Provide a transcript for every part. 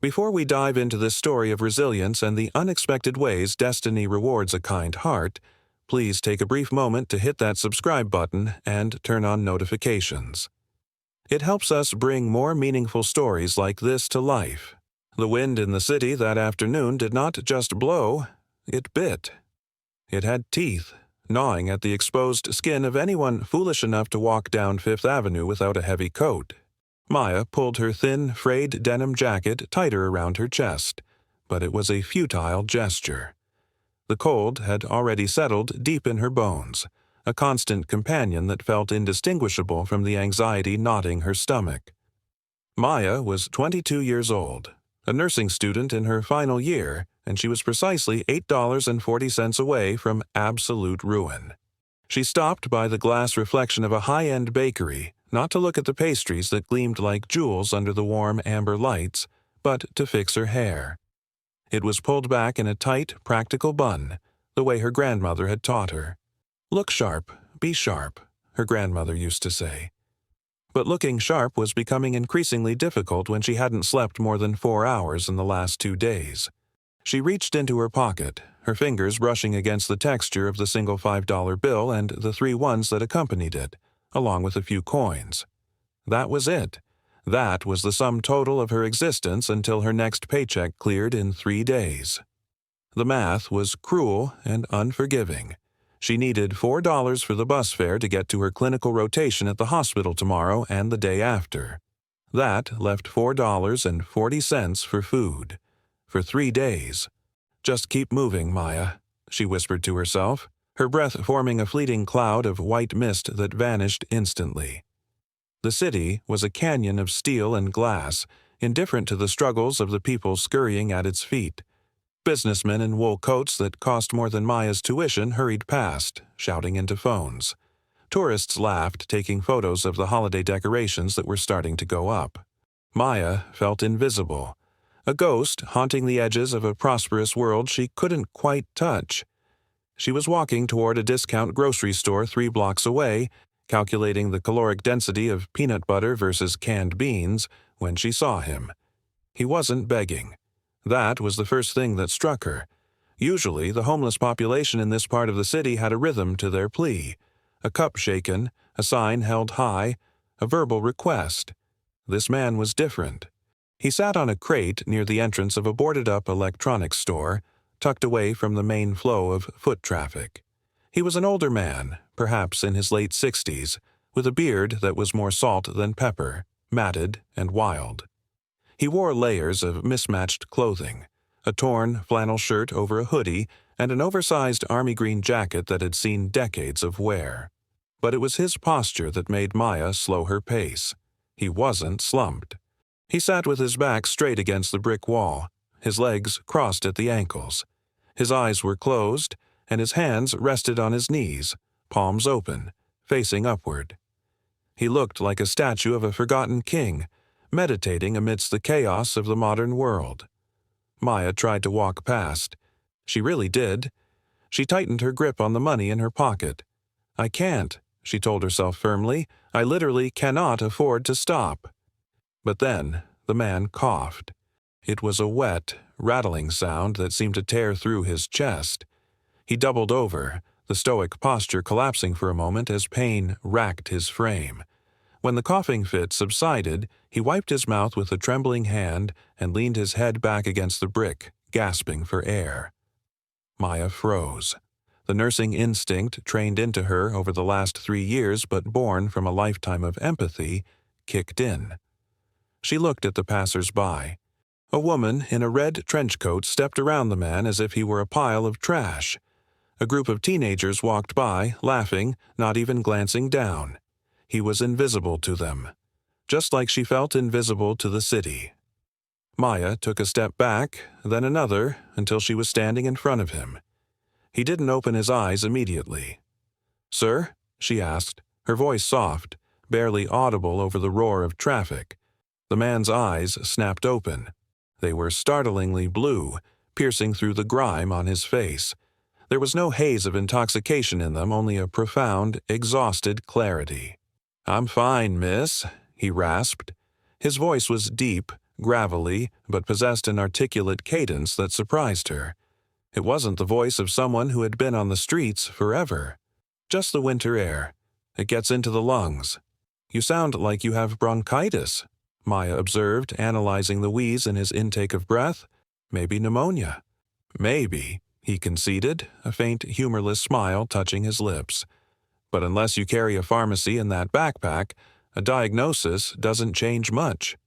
Before we dive into this story of resilience and the unexpected ways destiny rewards a kind heart, please take a brief moment to hit that subscribe button and turn on notifications. It helps us bring more meaningful stories like this to life. The wind in the city that afternoon did not just blow, it bit. It had teeth, gnawing at the exposed skin of anyone foolish enough to walk down Fifth Avenue without a heavy coat. Maya pulled her thin, frayed denim jacket tighter around her chest, but it was a futile gesture. The cold had already settled deep in her bones, a constant companion that felt indistinguishable from the anxiety knotting her stomach. Maya was 22 years old, a nursing student in her final year, and she was precisely $8.40 away from absolute ruin. She stopped by the glass reflection of a high-end bakery, not to look at the pastries that gleamed like jewels under the warm amber lights, but to fix her hair. It was pulled back in a tight, practical bun, the way her grandmother had taught her. "Look sharp, be sharp," her grandmother used to say. But looking sharp was becoming increasingly difficult when she hadn't slept more than 4 hours in the last 2 days. She reached into her pocket, her fingers brushing against the texture of the single $5 bill and the 3 ones that accompanied it, along with a few coins. That was it. That was the sum total of her existence until her next paycheck cleared in 3 days. The math was cruel and unforgiving. She needed $4 for the bus fare to get to her clinical rotation at the hospital tomorrow and the day after. That left $4.40 for food. For 3 days. "Just keep moving, Maya," she whispered to herself, her breath forming a fleeting cloud of white mist that vanished instantly. The city was a canyon of steel and glass, indifferent to the struggles of the people scurrying at its feet. Businessmen in wool coats that cost more than Maya's tuition hurried past, shouting into phones. Tourists laughed, taking photos of the holiday decorations that were starting to go up. Maya felt invisible, a ghost haunting the edges of a prosperous world she couldn't quite touch. She was walking toward a discount grocery store 3 blocks away, calculating the caloric density of peanut butter versus canned beans, when she saw him. He wasn't begging. That was the first thing that struck her. Usually, the homeless population in this part of the city had a rhythm to their plea. A cup shaken, a sign held high, a verbal request. This man was different. He sat on a crate near the entrance of a boarded-up electronics store, tucked away from the main flow of foot traffic. He was an older man, perhaps in his late 60s, with a beard that was more salt than pepper, matted and wild. He wore layers of mismatched clothing, a torn flannel shirt over a hoodie and an oversized army green jacket that had seen decades of wear. But it was his posture that made Maya slow her pace. He wasn't slumped. He sat with his back straight against the brick wall, his legs crossed at the ankles. His eyes were closed, and his hands rested on his knees, palms open, facing upward. He looked like a statue of a forgotten king, meditating amidst the chaos of the modern world. Maya tried to walk past. She really did. She tightened her grip on the money in her pocket. "I can't," she told herself firmly. "I literally cannot afford to stop." But then the man coughed. It was a wet, rattling sound that seemed to tear through his chest. He doubled over, the stoic posture collapsing for a moment as pain racked his frame. When the coughing fit subsided, he wiped his mouth with a trembling hand and leaned his head back against the brick, gasping for air. Maya froze. The nursing instinct trained into her over the last 3 years but born from a lifetime of empathy kicked in. She looked at the passers-by. A woman in a red trench coat stepped around the man as if he were a pile of trash. A group of teenagers walked by, laughing, not even glancing down. He was invisible to them, just like she felt invisible to the city. Maya took a step back, then another, until she was standing in front of him. He didn't open his eyes immediately. "Sir?" she asked, her voice soft, barely audible over the roar of traffic. The man's eyes snapped open. They were startlingly blue, piercing through the grime on his face. There was no haze of intoxication in them, only a profound, exhausted clarity. "I'm fine, miss," he rasped. His voice was deep, gravelly, but possessed an articulate cadence that surprised her. It wasn't the voice of someone who had been on the streets forever. Just the winter air. It gets into the lungs. You sound like you have bronchitis, Maya observed, analyzing the wheeze in his intake of breath. Maybe pneumonia. Maybe, he conceded, a faint, humorless smile touching his lips. But unless you carry a pharmacy in that backpack, a diagnosis doesn't change much.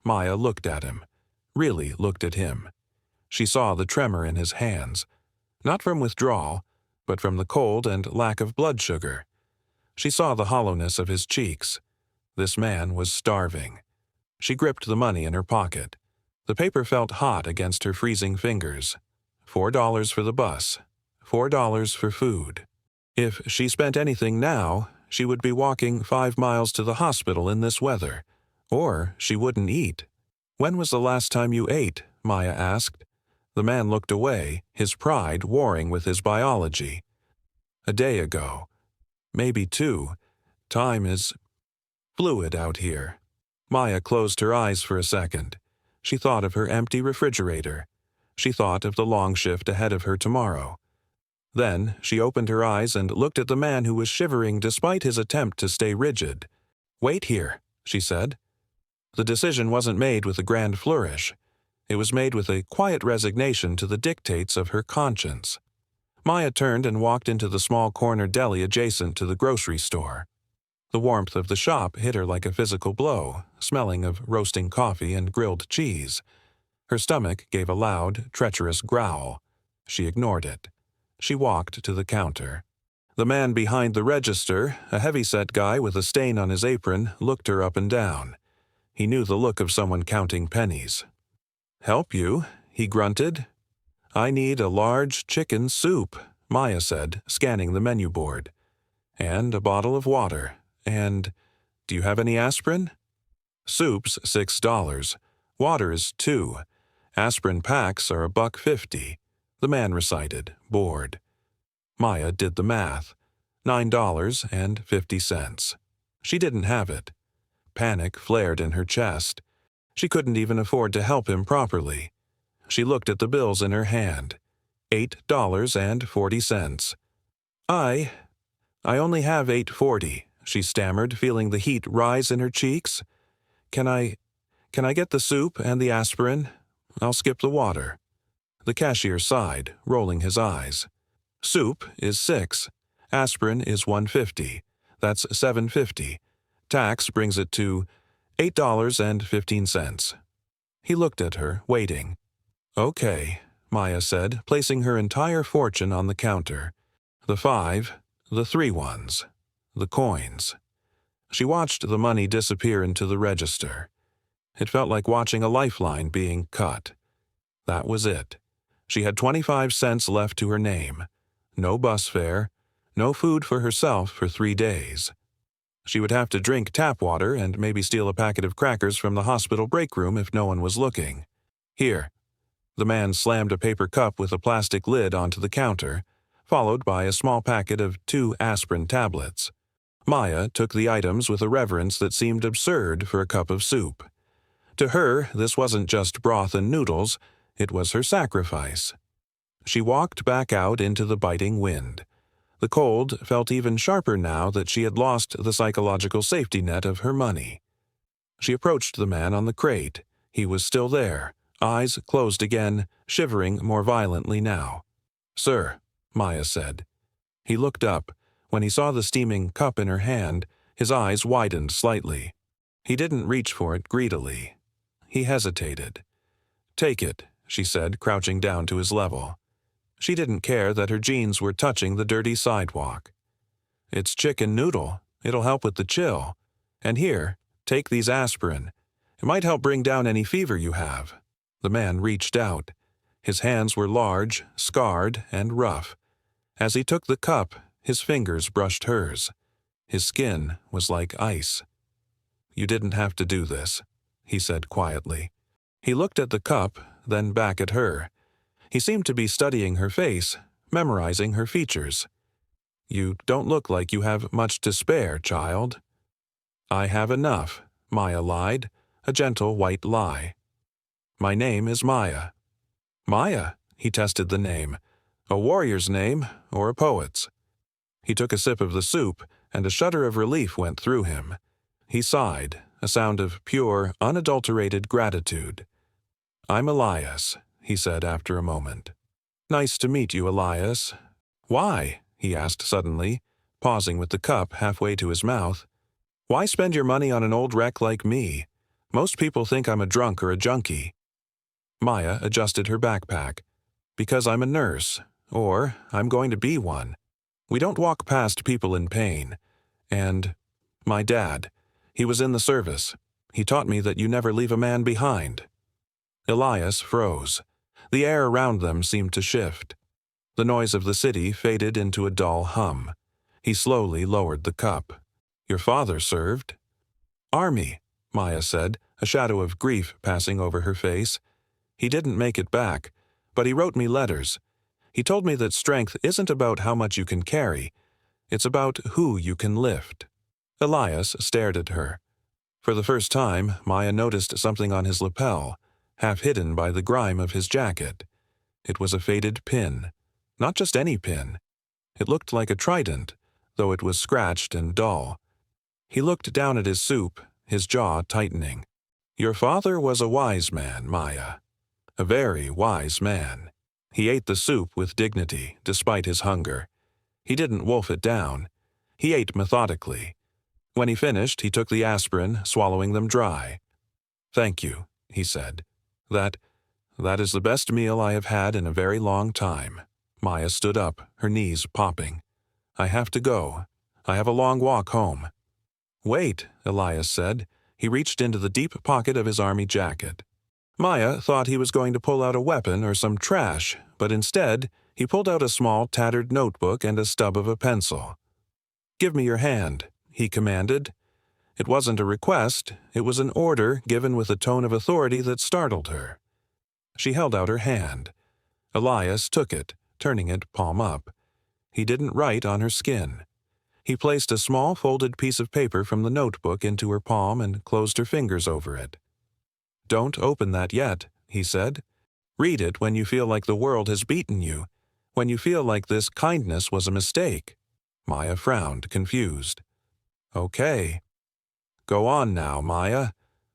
Maya looked at him. Really looked at him. She saw the tremor in his hands. Not from withdrawal, but from the cold and lack of blood sugar. She saw the hollowness of his cheeks. This man was starving. She gripped the money in her pocket. The paper felt hot against her freezing fingers. $4 for the bus. $4 for food. If she spent anything now, she would be walking 5 miles to the hospital in this weather. Or she wouldn't eat. "When was the last time you ate?" Maya asked. The man looked away, his pride warring with his biology. "A day ago. Maybe 2. Time is fluid out here." Maya closed her eyes for a second. She thought of her empty refrigerator. She thought of the long shift ahead of her tomorrow. Then she opened her eyes and looked at the man who was shivering despite his attempt to stay rigid. "Wait here," she said. The decision wasn't made with a grand flourish. It was made with a quiet resignation to the dictates of her conscience. Maya turned and walked into the small corner deli adjacent to the grocery store. The warmth of the shop hit her like a physical blow, smelling of roasting coffee and grilled cheese. Her stomach gave a loud, treacherous growl. She ignored it. She walked to the counter. The man behind the register, a heavy-set guy with a stain on his apron, looked her up and down. He knew the look of someone counting pennies. "Help you?" he grunted. "I need a large chicken soup," Maya said, scanning the menu board. "And a bottle of water. And do you have any aspirin?" "Soup's $6. Water is $2. Aspirin packs are $1.50. The man recited, bored. Maya did the math. $9.50. She didn't have it. Panic flared in her chest. She couldn't even afford to help him properly. She looked at the bills in her hand. $8.40. I only have $8.40, she stammered, feeling the heat rise in her cheeks. Can I get the soup and the aspirin? I'll skip the water." The cashier sighed, rolling his eyes. "Soup is $6. Aspirin is $1.50. That's $7.50. Tax brings it to $8.15. He looked at her, waiting. "Okay," Maya said, placing her entire fortune on the counter. The 5, the 3 ones, the coins. She watched the money disappear into the register. It felt like watching a lifeline being cut. That was it. She had 25 cents left to her name. No bus fare, no food for herself for 3 days. She would have to drink tap water and maybe steal a packet of crackers from the hospital break room if no one was looking. "Here." The man slammed a paper cup with a plastic lid onto the counter, followed by a small packet of 2 aspirin tablets. Maya took the items with a reverence that seemed absurd for a cup of soup. To her, this wasn't just broth and noodles, it was her sacrifice. She walked back out into the biting wind. The cold felt even sharper now that she had lost the psychological safety net of her money. She approached the man on the crate. He was still there, eyes closed again, shivering more violently now. "Sir," Maya said. He looked up. When he saw the steaming cup in her hand, his eyes widened slightly. He didn't reach for it greedily. He hesitated. "Take it," she said, crouching down to his level. She didn't care that her jeans were touching the dirty sidewalk. "It's chicken noodle. It'll help with the chill. And here, take these aspirin. It might help bring down any fever you have." The man reached out. His hands were large, scarred, and rough. As he took the cup, his fingers brushed hers. His skin was like ice. "You didn't have to do this," he said quietly. He looked at the cup, then back at her. He seemed to be studying her face, memorizing her features. "You don't look like you have much to spare, child." "I have enough," Maya lied, a gentle white lie. "My name is Maya." "Maya?" He tested the name. "A warrior's name or a poet's?" He took a sip of the soup, and a shudder of relief went through him. He sighed, a sound of pure, unadulterated gratitude. "I'm Elias," he said after a moment. "Nice to meet you, Elias." "Why?" he asked suddenly, pausing with the cup halfway to his mouth. "Why spend your money on an old wreck like me? Most people think I'm a drunk or a junkie." Maya adjusted her backpack. "Because I'm a nurse, or I'm going to be one. We don't walk past people in pain. And my dad, he was in the service. He taught me that you never leave a man behind." Elias froze. The air around them seemed to shift. The noise of the city faded into a dull hum. He slowly lowered the cup. "Your father served?" "Army," Maya said, a shadow of grief passing over her face. "He didn't make it back, but he wrote me letters. He told me that strength isn't about how much you can carry. It's about who you can lift." Elias stared at her. For the first time, Maya noticed something on his lapel, half hidden by the grime of his jacket. It was a faded pin. Not just any pin. It looked like a trident, though it was scratched and dull. He looked down at his soup, his jaw tightening. "Your father was a wise man, Maya. A very wise man." He ate the soup with dignity, despite his hunger. He didn't wolf it down. He ate methodically. When he finished, he took the aspirin, swallowing them dry. "Thank you," he said. That is the best meal I have had in a very long time." Maya stood up, her knees popping. "I have to go. I have a long walk home." "Wait," Elias said. He reached into the deep pocket of his army jacket. Maya thought he was going to pull out a weapon or some trash, but instead, he pulled out a small, tattered notebook and a stub of a pencil. "Give me your hand," he commanded. It wasn't a request, it was an order given with a tone of authority that startled her. She held out her hand. Elias took it, turning it palm up. He didn't write on her skin. He placed a small folded piece of paper from the notebook into her palm and closed her fingers over it. "Don't open that yet," he said. "Read it when you feel like the world has beaten you, when you feel like this kindness was a mistake." Maya frowned, confused. "Okay." "Go on now, Maya.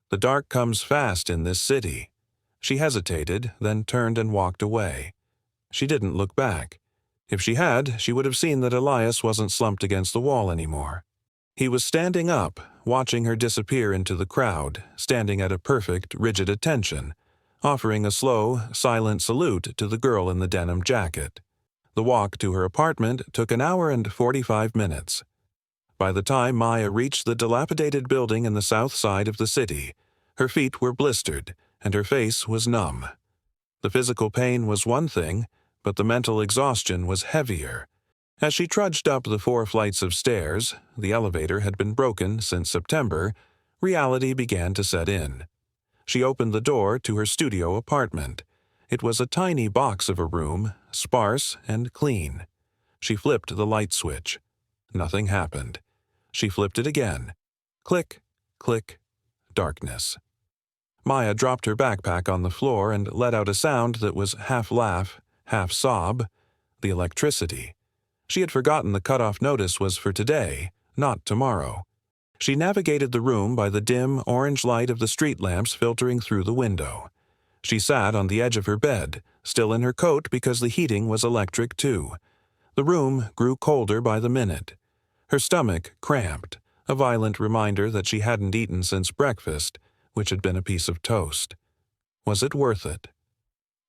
The dark comes fast in this city." She hesitated, then turned and walked away. She didn't look back. If she had, she would have seen that Elias wasn't slumped against the wall anymore. He was standing up, watching her disappear into the crowd, standing at a perfect, rigid attention, offering a slow, silent salute to the girl in the denim jacket. The walk to her apartment took an hour and 45 minutes. By the time Maya reached the dilapidated building in the south side of the city, her feet were blistered and her face was numb. The physical pain was one thing, but the mental exhaustion was heavier. As she trudged up the 4 flights of stairs, the elevator had been broken since September, reality began to set in. She opened the door to her studio apartment. It was a tiny box of a room, sparse and clean. She flipped the light switch. Nothing happened. She flipped it again. Click, click, darkness. Maya dropped her backpack on the floor and let out a sound that was half laugh, half sob. The electricity. She had forgotten the cutoff notice was for today, not tomorrow. She navigated the room by the dim, orange light of the street lamps filtering through the window. She sat on the edge of her bed, still in her coat because the heating was electric too. The room grew colder by the minute. Her stomach cramped, a violent reminder that she hadn't eaten since breakfast, which had been a piece of toast. Was it worth it?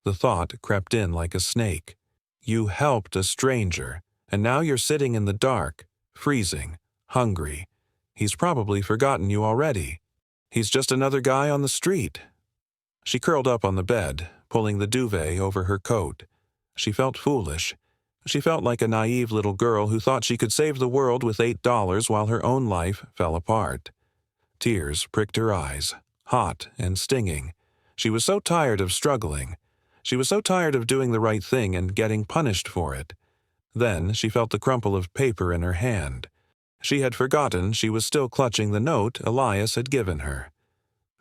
The thought crept in like a snake. You helped a stranger, and now you're sitting in the dark, freezing, hungry. He's probably forgotten you already. He's just another guy on the street. She curled up on the bed, pulling the duvet over her coat. She felt foolish. She felt like a naive little girl who thought she could save the world with $8 while her own life fell apart. Tears pricked her eyes, hot and stinging. She was so tired of struggling. She was so tired of doing the right thing and getting punished for it. Then she felt the crumple of paper in her hand. She had forgotten she was still clutching the note Elias had given her.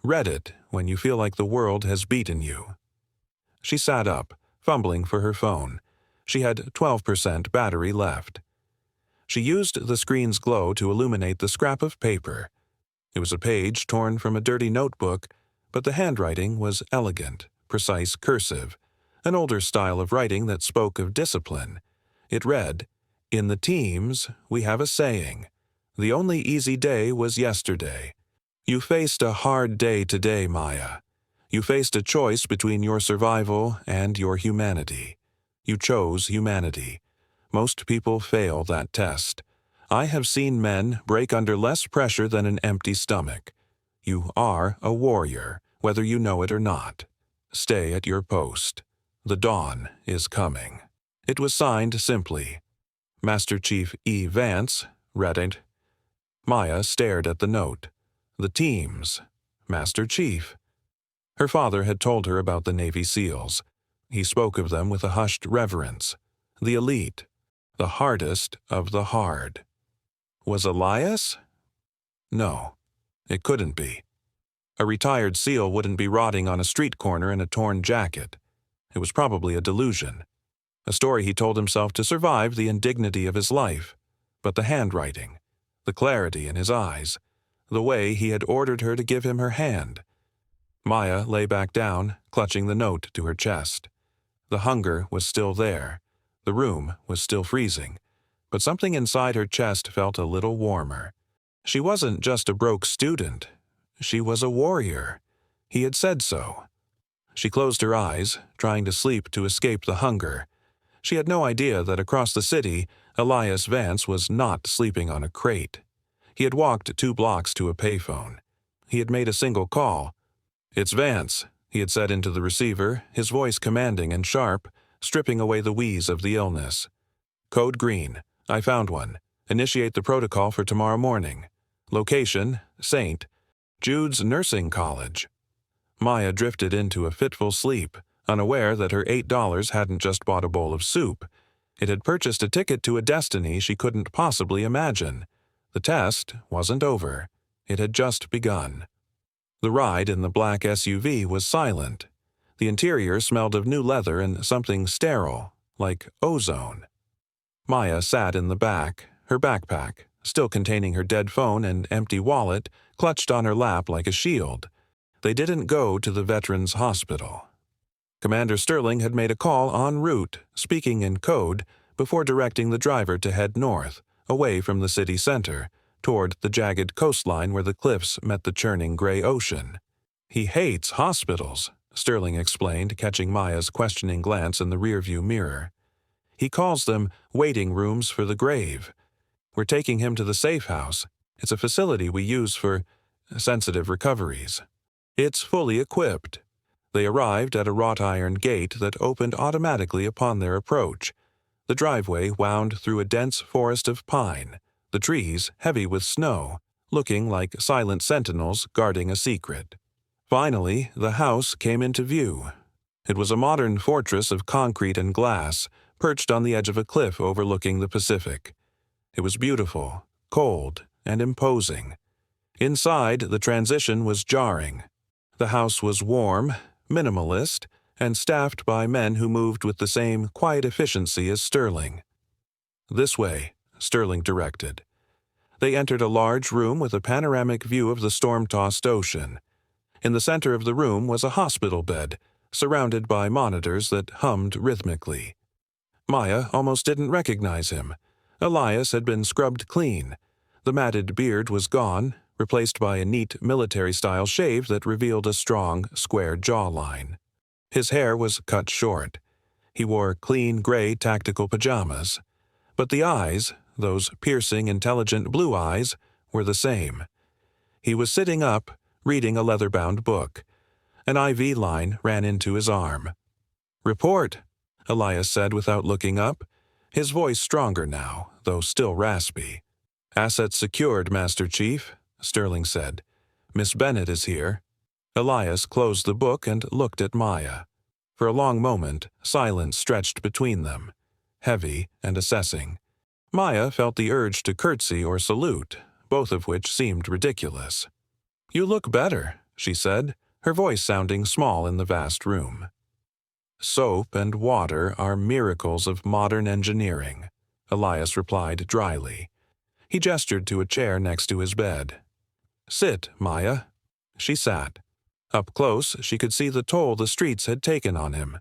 Read it when you feel like the world has beaten you. She sat up, fumbling for her phone. She had 12% battery left. She used the screen's glow to illuminate the scrap of paper. It was a page torn from a dirty notebook, but the handwriting was elegant, precise cursive, an older style of writing that spoke of discipline. It read, "In the teams, we have a saying. The only easy day was yesterday. You faced a hard day today, Maya. You faced a choice between your survival and your humanity. You chose humanity. Most people fail that test. I have seen men break under less pressure than an empty stomach. You are a warrior, whether you know it or not. Stay at your post. The dawn is coming." It was signed simply, Master Chief E. Vance, read it. Maya stared at the note. The teams. Master Chief. Her father had told her about the Navy SEALs. He spoke of them with a hushed reverence. The elite. The hardest of the hard. Was Elias? No, it couldn't be. A retired SEAL wouldn't be rotting on a street corner in a torn jacket. It was probably a delusion. A story he told himself to survive the indignity of his life. But the handwriting, the clarity in his eyes, the way he had ordered her to give him her hand. Maya lay back down, clutching the note to her chest. The hunger was still there. The room was still freezing. But something inside her chest felt a little warmer. She wasn't just a broke student. She was a warrior. He had said so. She closed her eyes, trying to sleep to escape the hunger. She had no idea that across the city, Elias Vance was not sleeping on a crate. He had walked 2 blocks to a payphone. He had made a single call. "It's Vance," he had said into the receiver, his voice commanding and sharp, stripping away the wheeze of the illness. "Code green. I found one. Initiate the protocol for tomorrow morning. Location, St. Jude's Nursing College." Maya drifted into a fitful sleep, unaware that her $8 hadn't just bought a bowl of soup. It had purchased a ticket to a destiny she couldn't possibly imagine. The test wasn't over. It had just begun. The ride in the black SUV was silent. The interior smelled of new leather and something sterile, like ozone. Maya sat in the back, her backpack, still containing her dead phone and empty wallet, clutched on her lap like a shield. They didn't go to the Veterans Hospital. Commander Sterling had made a call en route, speaking in code, before directing the driver to head north, away from the city center, toward the jagged coastline where the cliffs met the churning gray ocean. "He hates hospitals," Sterling explained, catching Maya's questioning glance in the rearview mirror. "He calls them waiting rooms for the grave. We're taking him to the safe house. It's a facility we use for sensitive recoveries. It's fully equipped." They arrived at a wrought iron gate that opened automatically upon their approach. The driveway wound through a dense forest of pine, the trees heavy with snow, looking like silent sentinels guarding a secret. Finally, the house came into view. It was a modern fortress of concrete and glass, perched on the edge of a cliff overlooking the Pacific. It was beautiful, cold, and imposing. Inside, the transition was jarring. The house was warm, minimalist, and staffed by men who moved with the same quiet efficiency as Sterling. "This way," Sterling directed. They entered a large room with a panoramic view of the storm-tossed ocean. In the center of the room was a hospital bed, surrounded by monitors that hummed rhythmically. Maya almost didn't recognize him. Elias had been scrubbed clean. The matted beard was gone, replaced by a neat military-style shave that revealed a strong, square jawline. His hair was cut short. He wore clean gray tactical pajamas. But the eyes, those piercing, intelligent blue eyes, were the same. He was sitting up, reading a leather-bound book. An IV line ran into his arm. "Report," Elias said without looking up, his voice stronger now, though still raspy. "Assets secured, Master Chief," Sterling said. "Miss Bennett is here." Elias closed the book and looked at Maya. For a long moment, silence stretched between them, heavy and assessing. Maya felt the urge to curtsy or salute, both of which seemed ridiculous. "You look better," she said, her voice sounding small in the vast room. Soap and water are miracles of modern engineering, Elias replied dryly. He gestured to a chair next to his bed. Sit, Maya. She sat. Up close, she could see the toll the streets had taken on him.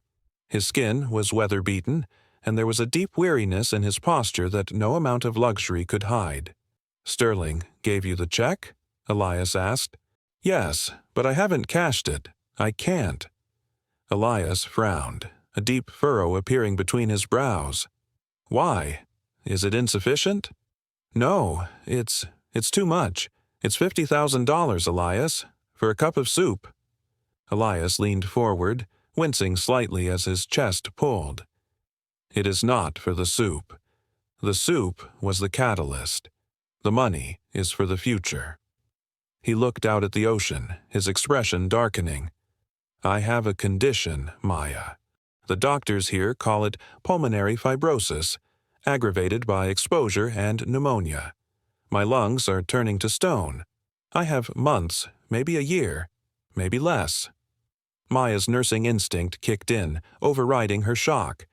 His skin was weather-beaten, and there was a deep weariness in his posture that no amount of luxury could hide. Sterling gave you the check? Elias asked. Yes, but I haven't cashed it. I can't. Elias frowned, a deep furrow appearing between his brows. Why? Is it insufficient? No, it's too much. It's $50,000, Elias, for a cup of soup. Elias leaned forward, wincing slightly as his chest pulled. It is not for the soup. The soup was the catalyst. The money is for the future. He looked out at the ocean, his expression darkening. I have a condition, Maya. The doctors here call it pulmonary fibrosis, aggravated by exposure and pneumonia. My lungs are turning to stone. I have months, maybe a year, maybe less. Maya's nursing instinct kicked in, overriding her shock.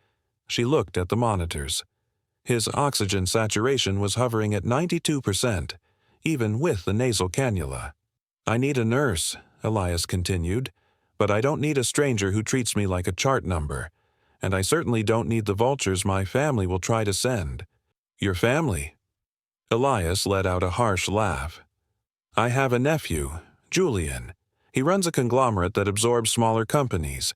She looked at the monitors. His oxygen saturation was hovering at 92%, even with the nasal cannula. I need a nurse, Elias continued, but I don't need a stranger who treats me like a chart number, and I certainly don't need the vultures my family will try to send. Your family? Elias let out a harsh laugh. I have a nephew, Julian. He runs a conglomerate that absorbs smaller companies.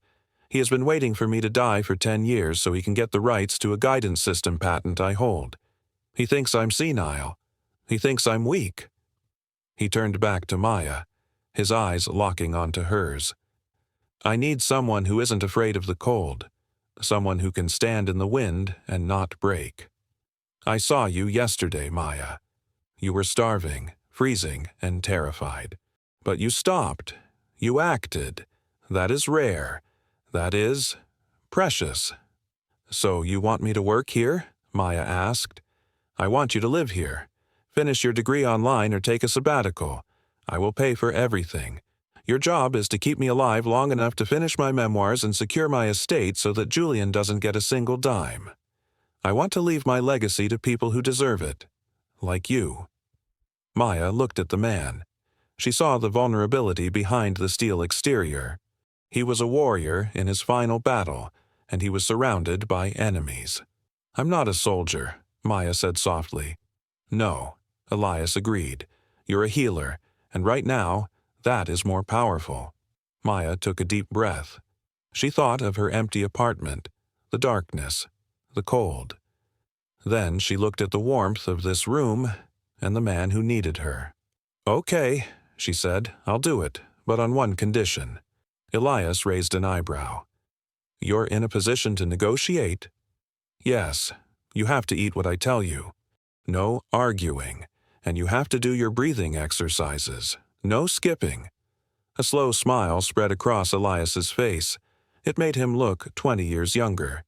He has been waiting for me to die for 10 years so he can get the rights to a guidance system patent I hold. He thinks I'm senile. He thinks I'm weak. He turned back to Maya, his eyes locking onto hers. I need someone who isn't afraid of the cold, someone who can stand in the wind and not break. I saw you yesterday, Maya. You were starving, freezing, and terrified. But you stopped. You acted. That is rare. That is precious. So you want me to work here? Maya asked. I want you to live here. Finish your degree online or take a sabbatical. I will pay for everything. Your job is to keep me alive long enough to finish my memoirs and secure my estate so that Julian doesn't get a single dime. I want to leave my legacy to people who deserve it, like you. Maya looked at the man. She saw the vulnerability behind the steel exterior. He was a warrior in his final battle, and he was surrounded by enemies. I'm not a soldier, Maya said softly. No, Elias agreed. You're a healer, and right now, that is more powerful. Maya took a deep breath. She thought of her empty apartment, the darkness, the cold. Then she looked at the warmth of this room and the man who needed her. Okay, she said, I'll do it, but on one condition. Elias raised an eyebrow. You're in a position to negotiate? Yes, you have to eat what I tell you. No arguing, and you have to do your breathing exercises. No skipping. A slow smile spread across Elias's face. It made him look 20 years younger.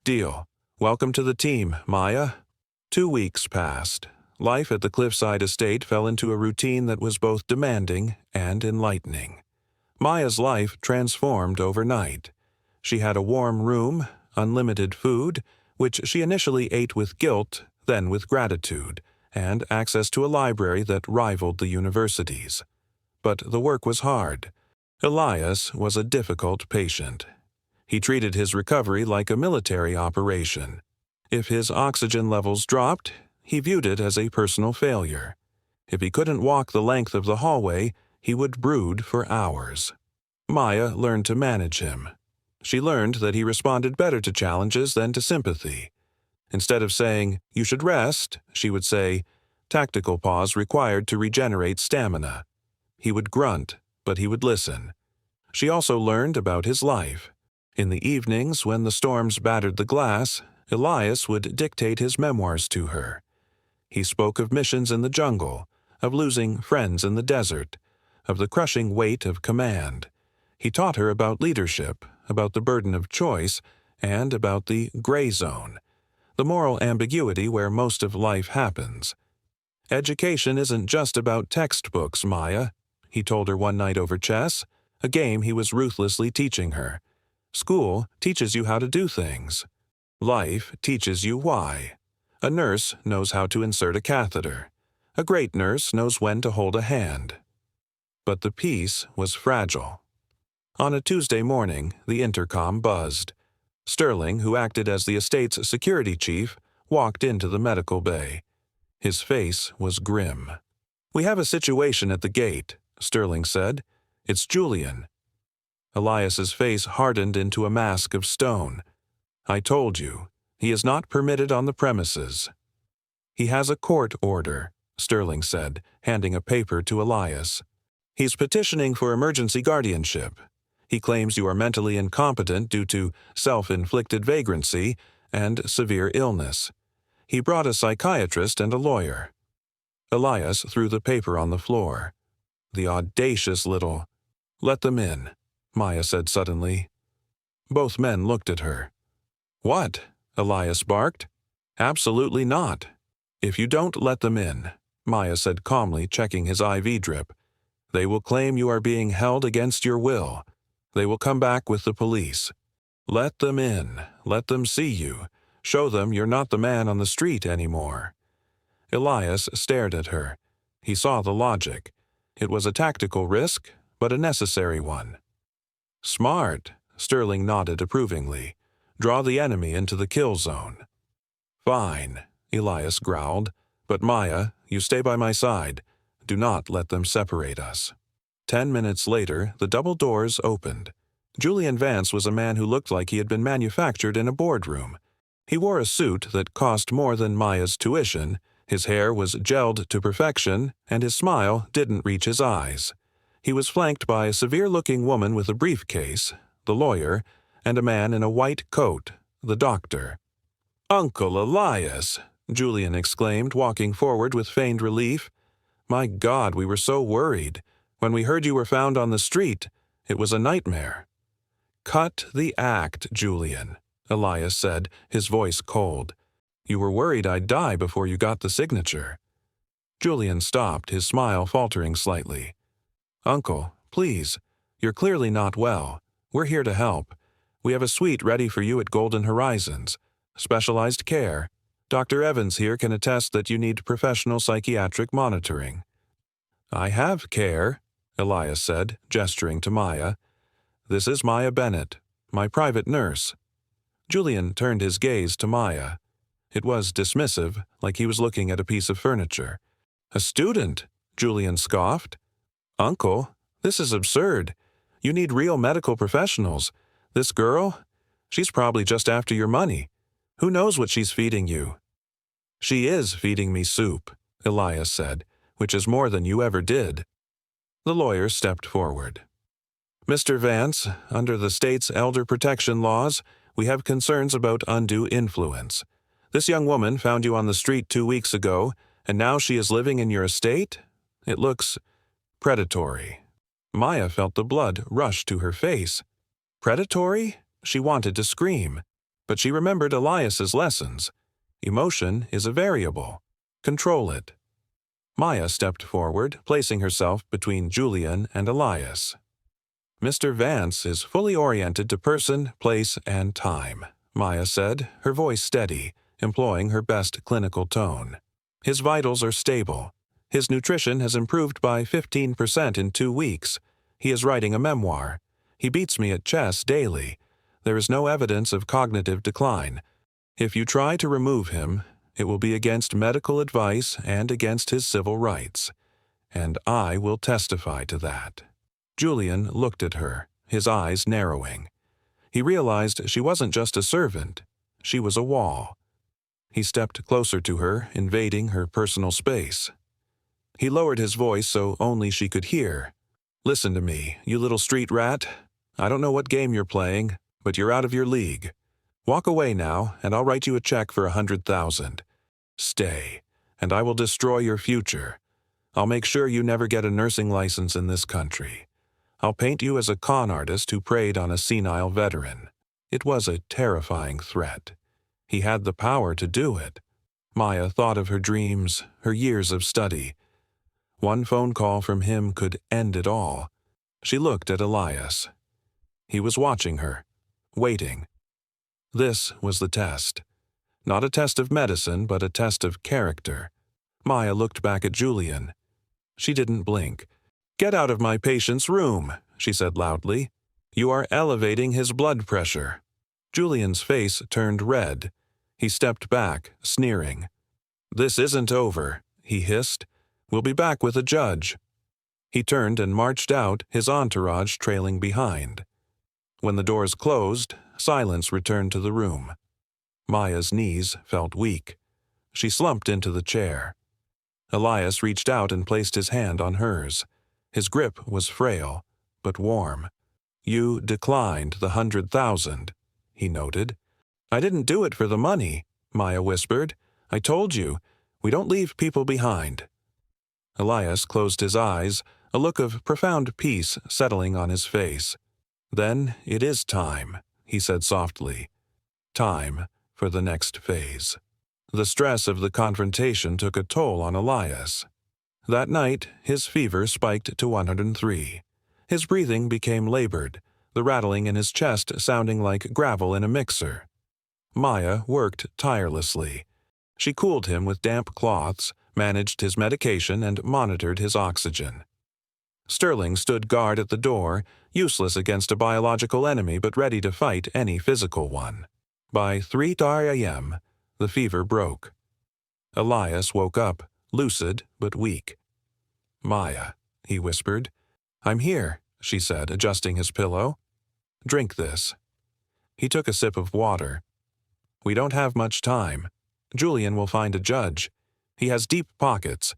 Deal. Welcome to the team, Maya. 2 weeks passed. Life at the Cliffside estate fell into a routine that was both demanding and enlightening. Maya's life transformed overnight. She had a warm room, unlimited food, which she initially ate with guilt, then with gratitude, and access to a library that rivaled the university's. But the work was hard. Elias was a difficult patient. He treated his recovery like a military operation. If his oxygen levels dropped, he viewed it as a personal failure. If he couldn't walk the length of the hallway, he would brood for hours. Maya learned to manage him. She learned that he responded better to challenges than to sympathy. Instead of saying, "You should rest," she would say, "Tactical pause required to regenerate stamina." He would grunt, but he would listen. She also learned about his life. In the evenings, when the storms battered the glass, Elias would dictate his memoirs to her. He spoke of missions in the jungle, of losing friends in the desert, of the crushing weight of command. He taught her about leadership, about the burden of choice, and about the gray zone, the moral ambiguity where most of life happens. Education isn't just about textbooks, Maya. he told her one night over chess, a game he was ruthlessly teaching her. School teaches you how to do things. Life teaches you why. A nurse knows how to insert a catheter. A great nurse knows when to hold a hand. But the peace was fragile. On a Tuesday morning, the intercom buzzed. Sterling, who acted as the estate's security chief, walked into the medical bay. His face was grim. "We have a situation at the gate," Sterling said. "It's Julian." Elias's face hardened into a mask of stone. "I told you, he is not permitted on the premises." "He has a court order," Sterling said, handing a paper to Elias. "He's petitioning for emergency guardianship. He claims you are mentally incompetent due to self-inflicted vagrancy and severe illness. He brought a psychiatrist and a lawyer." Elias threw the paper on the floor. "The audacious little—" "Let them in," Maya said suddenly. Both men looked at her. "What?" Elias barked. "Absolutely not. If you don't let them in," Maya said calmly, checking his IV drip, "they will claim you are being held against your will. They will come back with the police. Let them in. Let them see you. Show them you're not the man on the street anymore." Elias stared at her. He saw the logic. It was a tactical risk, but a necessary one. "Smart," Sterling nodded approvingly. "Draw the enemy into the kill zone." "Fine," Elias growled. "But Maya, you stay by my side. Do not let them separate us." 10 minutes later, the double doors opened. Julian Vance was a man who looked like he had been manufactured in a boardroom. He wore a suit that cost more than Maya's tuition, his hair was gelled to perfection, and his smile didn't reach his eyes. He was flanked by a severe-looking woman with a briefcase, the lawyer, and a man in a white coat, the doctor. "Uncle Elias!" Julian exclaimed, walking forward with feigned relief. "My God, we were so worried. When we heard you were found on the street, it was a nightmare." "Cut the act, Julian," Elias said, his voice cold. "You were worried I'd die before you got the signature." Julian stopped, his smile faltering slightly. "Uncle, please, you're clearly not well. We're here to help. We have a suite ready for you at Golden Horizons. Specialized care. Dr. Evans here can attest that you need professional psychiatric monitoring." "I have care," Elias said, gesturing to Maya. "This is Maya Bennett, my private nurse." Julian turned his gaze to Maya. It was dismissive, like he was looking at a piece of furniture. "A student?" Julian scoffed. "Uncle, this is absurd. You need real medical professionals. This girl? She's probably just after your money. Who knows what she's feeding you?" "She is feeding me soup," Elias said, "which is more than you ever did." The lawyer stepped forward. "Mr. Vance, under the state's elder protection laws, we have concerns about undue influence. This young woman found you on the street 2 weeks ago, and now she is living in your estate? It looks predatory." Maya felt the blood rush to her face. Predatory? She wanted to scream, but she remembered Elias's lessons. Emotion is a variable. Control it. Maya stepped forward, placing herself between Julian and Elias. "Mr. Vance is fully oriented to person, place, and time," Maya said, her voice steady, employing her best clinical tone. "His vitals are stable. His nutrition has improved by 15% in 2 weeks. He is writing a memoir. He beats me at chess daily. There is no evidence of cognitive decline. If you try to remove him, it will be against medical advice and against his civil rights. And I will testify to that." Julian looked at her, his eyes narrowing. He realized she wasn't just a servant. She was a wall. He stepped closer to her, invading her personal space. He lowered his voice so only she could hear. "Listen to me, you little street rat. I don't know what game you're playing, but you're out of your league. Walk away now, and I'll write you a check for 100,000. Stay, and I will destroy your future. I'll make sure you never get a nursing license in this country. I'll paint you as a con artist who preyed on a senile veteran." It was a terrifying threat. He had the power to do it. Maya thought of her dreams, her years of study. One phone call from him could end it all. She looked at Elias. He was watching her, waiting. This was the test. Not a test of medicine, but a test of character. Maya looked back at Julian. She didn't blink. "Get out of my patient's room," she said loudly. "You are elevating his blood pressure." Julian's face turned red. He stepped back, sneering. "This isn't over," he hissed. "We'll be back with a judge." He turned and marched out, his entourage trailing behind. When the doors closed, silence returned to the room. Maya's knees felt weak. She slumped into the chair. Elias reached out and placed his hand on hers. His grip was frail, but warm. "You declined the 100,000, he noted. "I didn't do it for the money," Maya whispered. "I told you, we don't leave people behind." Elias closed his eyes, a look of profound peace settling on his face. "Then it is time," he said softly. "Time for the next phase." The stress of the confrontation took a toll on Elias. That night, his fever spiked to 103. His breathing became labored, the rattling in his chest sounding like gravel in a mixer. Maya worked tirelessly. She cooled him with damp cloths, managed his medication, and monitored his oxygen. Sterling stood guard at the door, useless against a biological enemy but ready to fight any physical one. By 3 a.m., the fever broke. Elias woke up, lucid but weak. "Maya," he whispered. "I'm here," she said, adjusting his pillow. "Drink this." He took a sip of water. "We don't have much time. Julian will find a judge. He has deep pockets.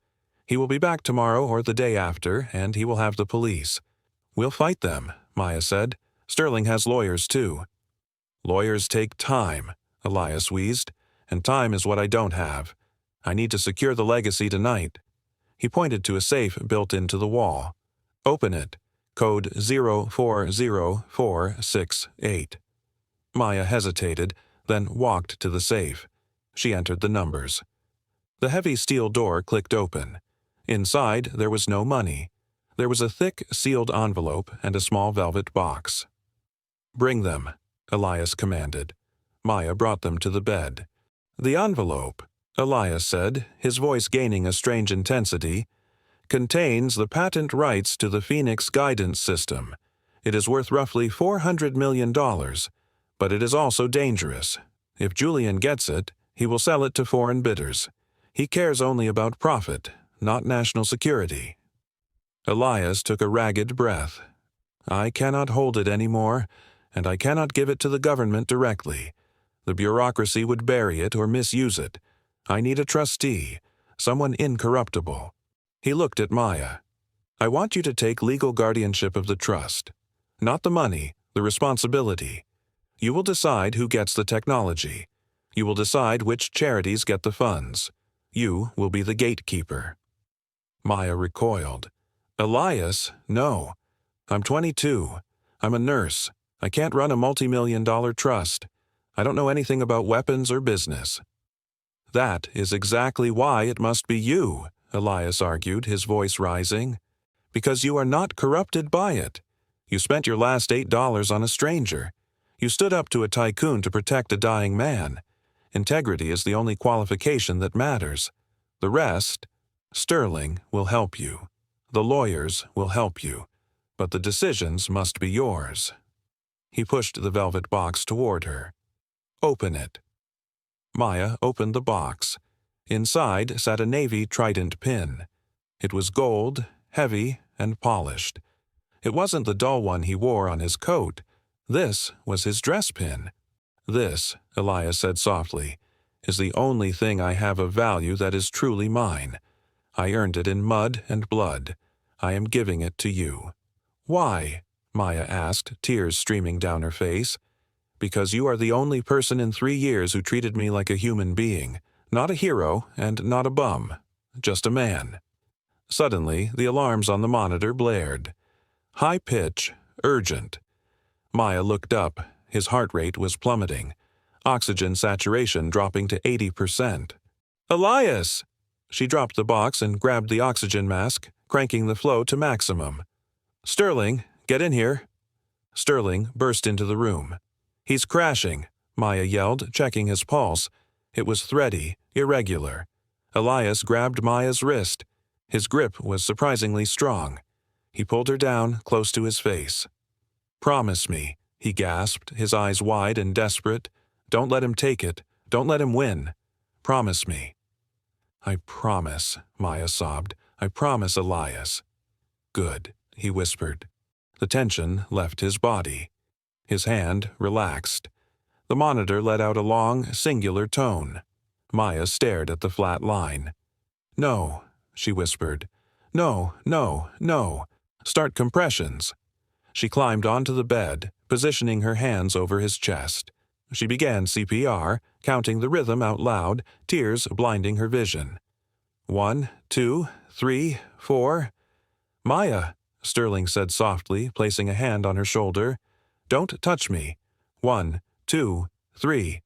He will be back tomorrow or the day after, and he will have the police. We'll fight them," Maya said. "Sterling has lawyers, too." "Lawyers take time," Elias wheezed, "and time is what I don't have. I need to secure the legacy tonight." He pointed to a safe built into the wall. "Open it. Code 040468. Maya hesitated, then walked to the safe. She entered the numbers. The heavy steel door clicked open. Inside, there was no money. There was a thick, sealed envelope and a small velvet box. "Bring them," Elias commanded. Maya brought them to the bed. "The envelope," Elias said, his voice gaining a strange intensity, "contains the patent rights to the Phoenix guidance system. It is worth roughly $400 million, but it is also dangerous. If Julian gets it, he will sell it to foreign bidders. He cares only about profit, not national security." Elias took a ragged breath. "I cannot hold it anymore, and I cannot give it to the government directly. The bureaucracy would bury it or misuse it. I need a trustee, someone incorruptible." He looked at Maya. "I want you to take legal guardianship of the trust. Not the money, the responsibility. You will decide who gets the technology. You will decide which charities get the funds. You will be the gatekeeper." Maya recoiled. "Elias, no. I'm 22. I'm a nurse. I can't run a multi-million-dollar trust. I don't know anything about weapons or business." "That is exactly why it must be you," Elias argued, his voice rising. "Because you are not corrupted by it. You spent your last $8 on a stranger. You stood up to a tycoon to protect a dying man. Integrity is the only qualification that matters. The rest, Sterling will help you. The lawyers will help you. But the decisions must be yours." He pushed the velvet box toward her. "Open it." Maya opened the box. Inside sat a navy trident pin. It was gold, heavy, and polished. It wasn't the dull one he wore on his coat. This was his dress pin. "This," Elias said softly, "is the only thing I have of value that is truly mine. I earned it in mud and blood. I am giving it to you." "Why?" Maya asked, tears streaming down her face. "Because you are the only person in 3 years who treated me like a human being. Not a hero and not a bum. Just a man." Suddenly, the alarms on the monitor blared. High pitch, urgent. Maya looked up. His heart rate was plummeting. Oxygen saturation dropping to 80%. "Elias!" She dropped the box and grabbed the oxygen mask, cranking the flow to maximum. "Sterling, get in here." Sterling burst into the room. "He's crashing," Maya yelled, checking his pulse. It was thready, irregular. Elias grabbed Maya's wrist. His grip was surprisingly strong. He pulled her down, close to his face. "Promise me," he gasped, his eyes wide and desperate. "Don't let him take it. Don't let him win. Promise me." "I promise," Maya sobbed. "I promise, Elias." "Good," he whispered. The tension left his body. His hand relaxed. The monitor let out a long, singular tone. Maya stared at the flat line. "No," she whispered. "No, no, no. Start compressions." She climbed onto the bed, positioning her hands over his chest. She began CPR, counting the rhythm out loud, tears blinding her vision. 1, 2, 3, 4. "Maya," Sterling said softly, placing a hand on her shoulder. "Don't touch me. 1, 2, 3.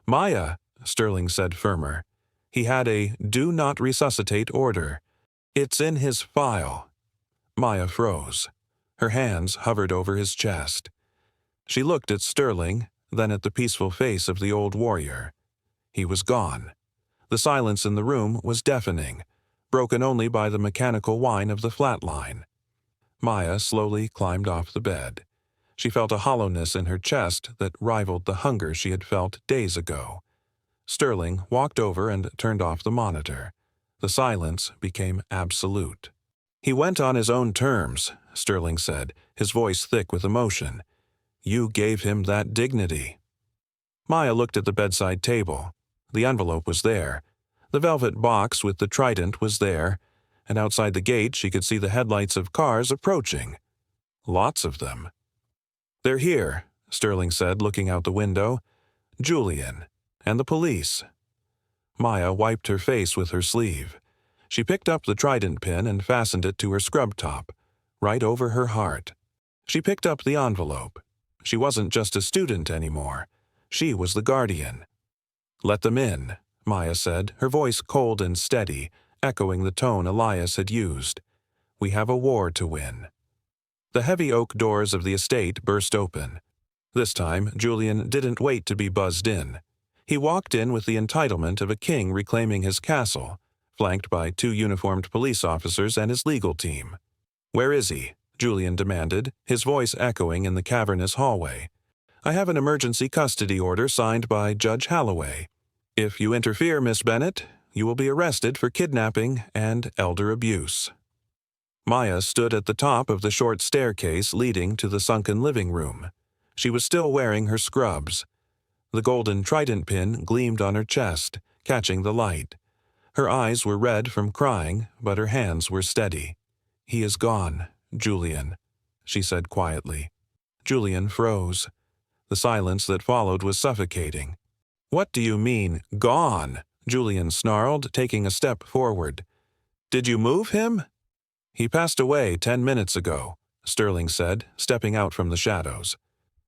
"Maya," Sterling said firmer. He had a "do not resuscitate" order. "It's in his file." Maya froze. Her hands hovered over his chest. She looked at Sterling, then at the peaceful face of the old warrior. He was gone. The silence in the room was deafening, broken only by the mechanical whine of the flatline. Maya slowly climbed off the bed. She felt a hollowness in her chest that rivaled the hunger she had felt days ago. Sterling walked over and turned off the monitor. The silence became absolute. "He went on his own terms," Sterling said, his voice thick with emotion. "You gave him that dignity." Maya looked at the bedside table. The envelope was there. The velvet box with the trident was there, and outside the gate she could see the headlights of cars approaching. Lots of them. "They're here," Sterling said, looking out the window. "Julian. And the police." Maya wiped her face with her sleeve. She picked up the trident pin and fastened it to her scrub top, right over her heart. She picked up the envelope. She wasn't just a student anymore. She was the guardian. "Let them in," Maya said, her voice cold and steady, echoing the tone Elias had used. "We have a war to win." The heavy oak doors of the estate burst open. This time, Julian didn't wait to be buzzed in. He walked in with the entitlement of a king reclaiming his castle, flanked by 2 uniformed police officers and his legal team. "Where is he?" Julian demanded, his voice echoing in the cavernous hallway. "I have an emergency custody order signed by Judge Halloway. If you interfere, Miss Bennett, you will be arrested for kidnapping and elder abuse." Maya stood at the top of the short staircase leading to the sunken living room. She was still wearing her scrubs. The golden trident pin gleamed on her chest, catching the light. Her eyes were red from crying, but her hands were steady. "He is gone, Julian," she said quietly. Julian froze. The silence that followed was suffocating. "What do you mean, gone?" Julian snarled, taking a step forward. "Did you move him?" "He passed away 10 minutes ago," Sterling said, stepping out from the shadows.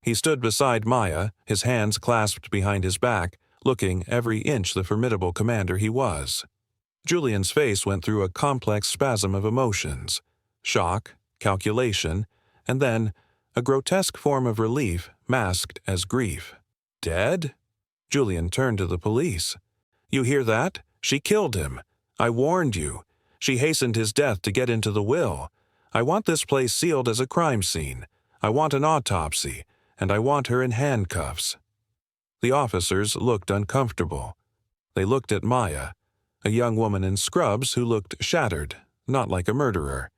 He stood beside Maya, his hands clasped behind his back, looking every inch the formidable commander he was. Julian's face went through a complex spasm of emotions: shock, calculation, and then a grotesque form of relief masked as grief. "Dead?" Julian turned to the police. "You hear that? She killed him. I warned you. She hastened his death to get into the will. I want this place sealed as a crime scene. I want an autopsy, and I want her in handcuffs." The officers looked uncomfortable. They looked at Maya, a young woman in scrubs who looked shattered, not like a murderer.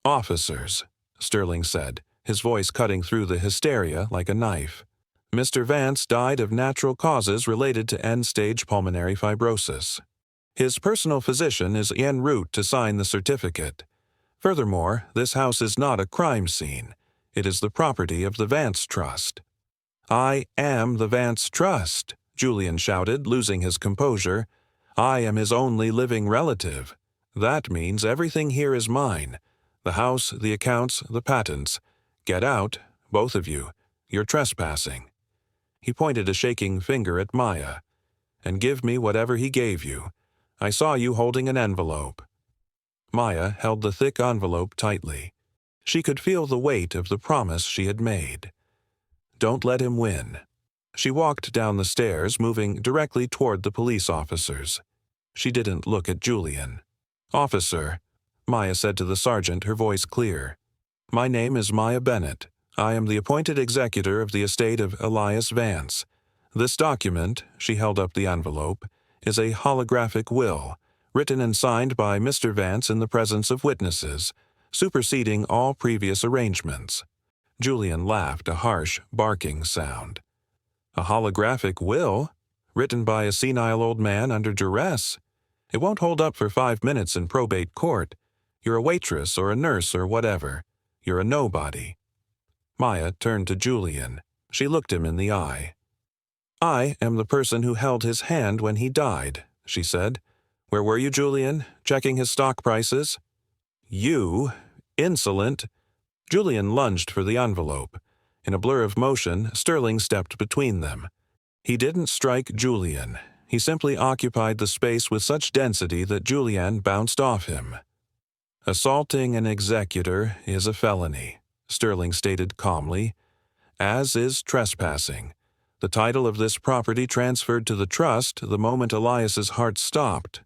"Officers," Sterling said, his voice cutting through the hysteria like a knife. "Mr. Vance died of natural causes related to end-stage pulmonary fibrosis. His personal physician is en route to sign the certificate. Furthermore, this house is not a crime scene. It is the property of the Vance Trust." "I am the Vance Trust," Julian shouted, losing his composure. "I am his only living relative. That means everything here is mine. The house, the accounts, the patents. Get out, both of you. You're trespassing." He pointed a shaking finger at Maya. "And give me whatever he gave you. I saw you holding an envelope." Maya held the thick envelope tightly. She could feel the weight of the promise she had made. Don't let him win. She walked down the stairs, moving directly toward the police officers. She didn't look at Julian. "Officer," Maya said to the sergeant, her voice clear. "My name is Maya Bennett. I am the appointed executor of the estate of Elias Vance. This document," she held up the envelope, "is a holographic will, written and signed by Mr. Vance in the presence of witnesses, superseding all previous arrangements." Julian laughed, a harsh, barking sound. "A holographic will? Written by a senile old man under duress? It won't hold up for 5 minutes in probate court. You're a waitress or a nurse or whatever. You're a nobody." Maya turned to Julian. She looked him in the eye. "I am the person who held his hand when he died," she said. "Where were you, Julian? Checking his stock prices?" "You? Insolent!" Julian lunged for the envelope. In a blur of motion, Sterling stepped between them. He didn't strike Julian. He simply occupied the space with such density that Julian bounced off him. "Assaulting an executor is a felony," Sterling stated calmly, "as is trespassing. The title of this property transferred to the trust the moment Elias's heart stopped.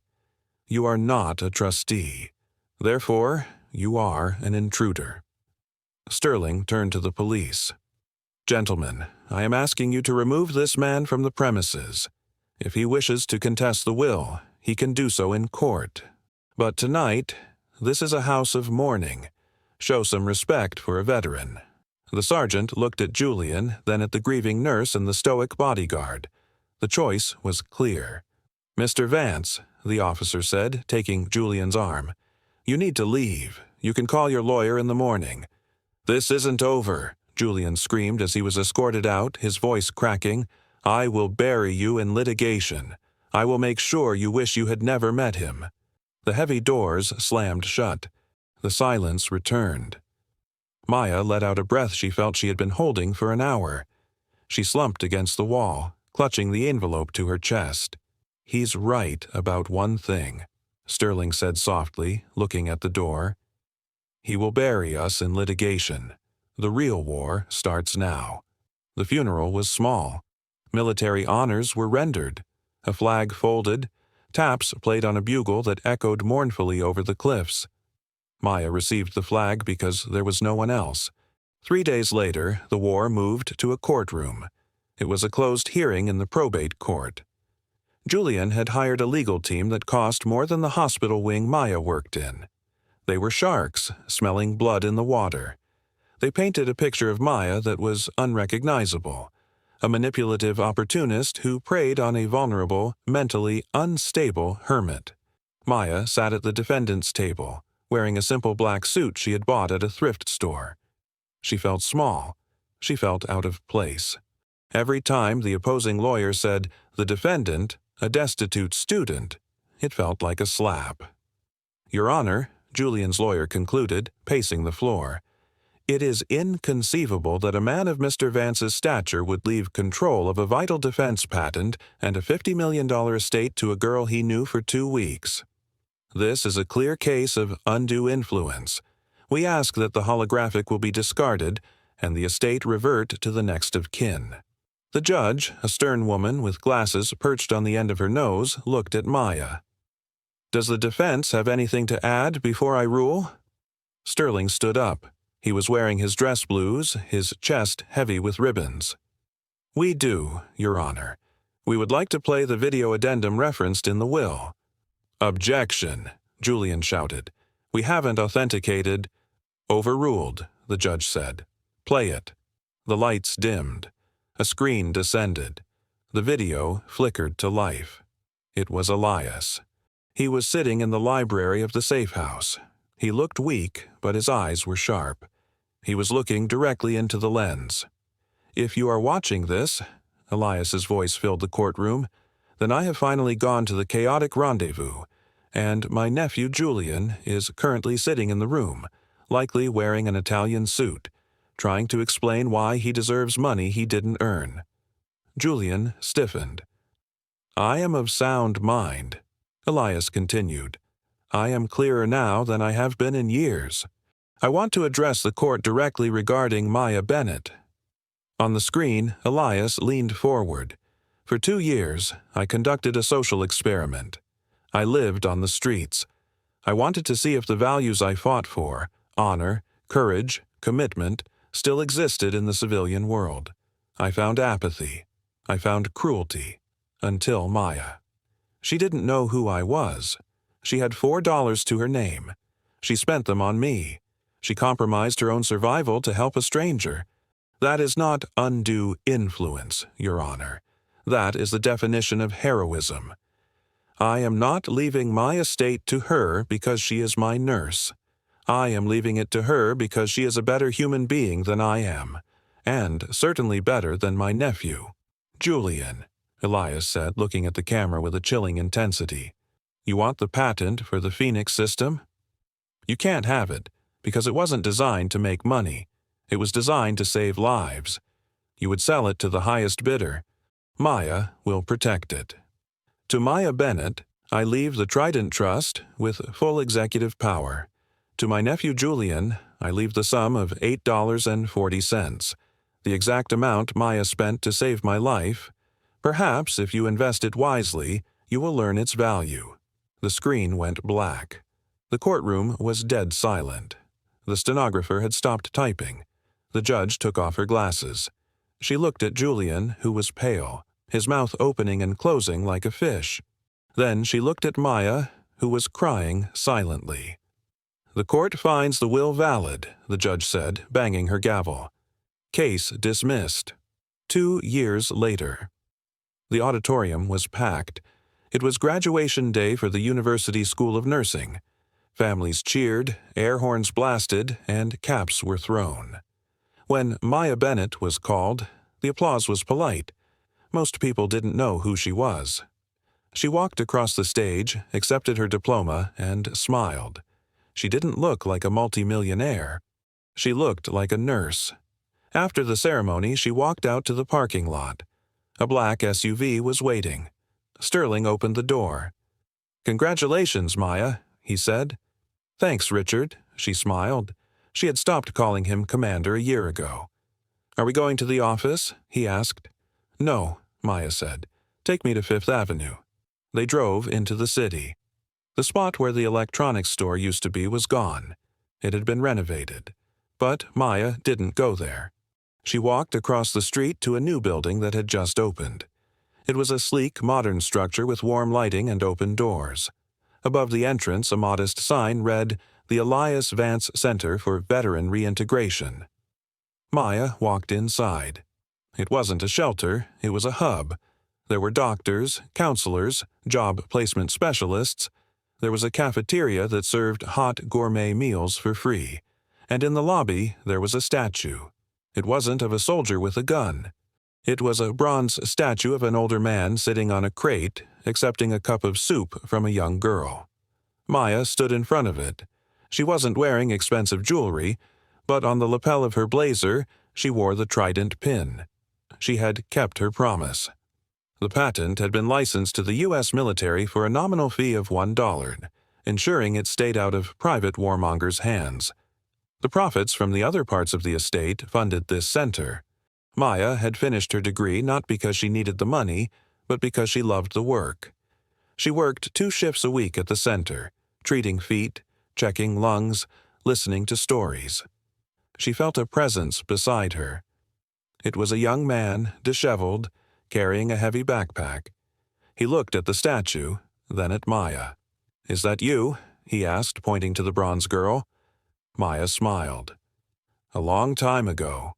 You are not a trustee. Therefore, you are an intruder." Sterling turned to the police. "Gentlemen, I am asking you to remove this man from the premises. If he wishes to contest the will, he can do so in court. But tonight, this is a house of mourning. Show some respect for a veteran." The sergeant looked at Julian, then at the grieving nurse and the stoic bodyguard. The choice was clear. "Mr. Vance," the officer said, taking Julian's arm, "you need to leave. You can call your lawyer in the morning." "This isn't over," Julian screamed as he was escorted out, his voice cracking. "I will bury you in litigation. I will make sure you wish you had never met him." The heavy doors slammed shut. The silence returned. Maya let out a breath she felt she had been holding for an hour. She slumped against the wall, clutching the envelope to her chest. "He's right about one thing," Sterling said softly, looking at the door. "He will bury us in litigation. The real war starts now." The funeral was small. Military honors were rendered. A flag folded. Taps played on a bugle that echoed mournfully over the cliffs. Maya received the flag because there was no one else. 3 days later, the war moved to a courtroom. It was a closed hearing in the probate court. Julian had hired a legal team that cost more than the hospital wing Maya worked in. They were sharks, smelling blood in the water. They painted a picture of Maya that was unrecognizable, a manipulative opportunist who preyed on a vulnerable, mentally unstable hermit. Maya sat at the defendant's table, wearing a simple black suit she had bought at a thrift store. She felt small. She felt out of place. Every time the opposing lawyer said, "The defendant, a destitute student," it felt like a slap. "Your Honor," Julian's lawyer concluded, pacing the floor, "it is inconceivable that a man of Mr. Vance's stature would leave control of a vital defense patent and a $50 million estate to a girl he knew for 2 weeks. This is a clear case of undue influence. We ask that the holographic will be discarded and the estate revert to the next of kin." The judge, a stern woman with glasses perched on the end of her nose, looked at Maya. "Does the defense have anything to add before I rule?" Sterling stood up. He was wearing his dress blues, his chest heavy with ribbons. "We do, Your Honor. We would like to play the video addendum referenced in the will." "Objection," Julian shouted. "We haven't authenticated—" "Overruled," the judge said. "Play it." The lights dimmed. A screen descended. The video flickered to life. It was Elias. He was sitting in the library of the safe house. He looked weak, but his eyes were sharp. He was looking directly into the lens. "If you are watching this," Elias's voice filled the courtroom, "then I have finally gone to the chaotic rendezvous, and my nephew Julian is currently sitting in the room, likely wearing an Italian suit, trying to explain why he deserves money he didn't earn." Julian stiffened. "I am of sound mind." Elias continued. I am clearer now than I have been in years. I want to address the court directly regarding Maya Bennett. On the screen, Elias leaned forward. For 2 years, I conducted a social experiment. I lived on the streets. I wanted to see if the values I fought for, honor, courage, commitment, still existed in the civilian world. I found apathy. I found cruelty. Until Maya. She didn't know who I was. She had $4 to her name. She spent them on me. She compromised her own survival to help a stranger. That is not undue influence, Your Honor. That is the definition of heroism. I am not leaving my estate to her because she is my nurse. I am leaving it to her because she is a better human being than I am, and certainly better than my nephew. Julian, Elias said, looking at the camera with a chilling intensity. You want the patent for the Phoenix system? You can't have it, because it wasn't designed to make money. It was designed to save lives. You would sell it to the highest bidder. Maya will protect it. To Maya Bennett, I leave the Trident Trust with full executive power. To my nephew Julian, I leave the sum of $8.40, the exact amount Maya spent to save my life. Perhaps, if you invest it wisely, you will learn its value. The screen went black. The courtroom was dead silent. The stenographer had stopped typing. The judge took off her glasses. She looked at Julian, who was pale, his mouth opening and closing like a fish. Then she looked at Maya, who was crying silently. The court finds the will valid, the judge said, banging her gavel. Case dismissed. 2 years later. The auditorium was packed. It was graduation day for the University School of Nursing. Families cheered, air horns blasted, and caps were thrown. When Maya Bennett was called, the applause was polite. Most people didn't know who she was. She walked across the stage, accepted her diploma, and smiled. She didn't look like a multimillionaire. She looked like a nurse. After the ceremony, she walked out to the parking lot. A black SUV was waiting. Sterling opened the door. "Congratulations, Maya," he said. "Thanks, Richard," she smiled. She had stopped calling him Commander a year ago. "Are we going to the office?" he asked. "No," Maya said. "Take me to Fifth Avenue." They drove into the city. The spot where the electronics store used to be was gone. It had been renovated. But Maya didn't go there. She walked across the street to a new building that had just opened. It was a sleek, modern structure with warm lighting and open doors. Above the entrance, a modest sign read, "The Elias Vance Center for Veteran Reintegration." Maya walked inside. It wasn't a shelter, it was a hub. There were doctors, counselors, job placement specialists. There was a cafeteria that served hot gourmet meals for free. And in the lobby, there was a statue. It wasn't of a soldier with a gun. It was a bronze statue of an older man sitting on a crate, accepting a cup of soup from a young girl. Maya stood in front of it. She wasn't wearing expensive jewelry, but on the lapel of her blazer, she wore the trident pin. She had kept her promise. The patent had been licensed to the U.S. military for a nominal fee of $1, ensuring it stayed out of private warmongers' hands. The profits from the other parts of the estate funded this center. Maya had finished her degree not because she needed the money, but because she loved the work. She worked 2 shifts a week at the center, treating feet, checking lungs, listening to stories. She felt a presence beside her. It was a young man, disheveled, carrying a heavy backpack. He looked at the statue, then at Maya. "Is that you?" he asked, pointing to the bronze girl. Maya smiled. "A long time ago."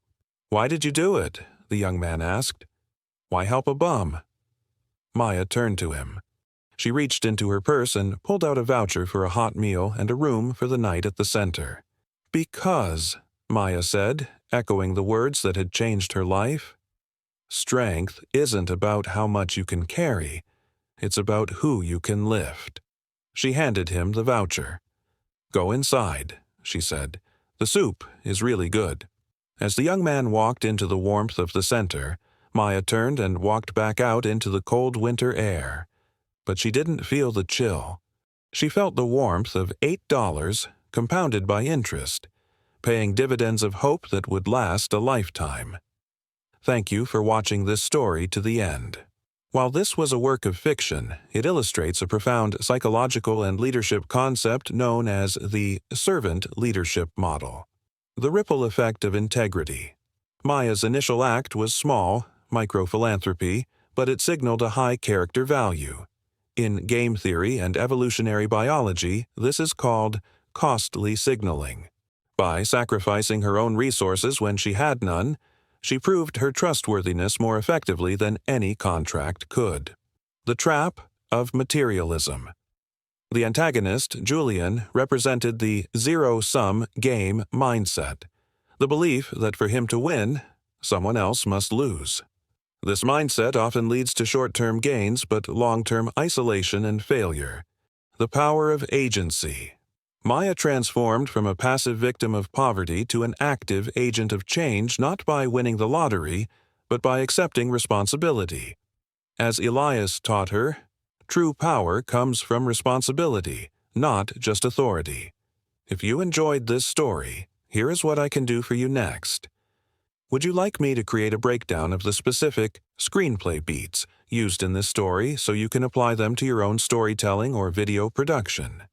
"Why did you do it?" the young man asked. "Why help a bum?" Maya turned to him. She reached into her purse and pulled out a voucher for a hot meal and a room for the night at the center. "Because," Maya said, echoing the words that had changed her life, "strength isn't about how much you can carry. It's about who you can lift." She handed him the voucher. "Go inside," she said. "The soup is really good." As the young man walked into the warmth of the center, Maya turned and walked back out into the cold winter air. but she didn't feel the chill. She felt the warmth of $8 compounded by interest, paying dividends of hope that would last a lifetime. Thank you for watching this story to the end. While this was a work of fiction, it illustrates a profound psychological and leadership concept known as the servant leadership model. The ripple effect of integrity. Maya's initial act was small, microphilanthropy, but it signaled a high character value. In game theory and evolutionary biology, this is called costly signaling. By sacrificing her own resources when she had none, she proved her trustworthiness more effectively than any contract could. The trap of materialism. The antagonist, Julian, represented the zero-sum game mindset, the belief that for him to win, someone else must lose. This mindset often leads to short-term gains but long-term isolation and failure. The power of agency. Maya transformed from a passive victim of poverty to an active agent of change not by winning the lottery, but by accepting responsibility. As Elias taught her, true power comes from responsibility, not just authority. If you enjoyed this story, here is what I can do for you next. Would you like me to create a breakdown of the specific screenplay beats used in this story so you can apply them to your own storytelling or video production?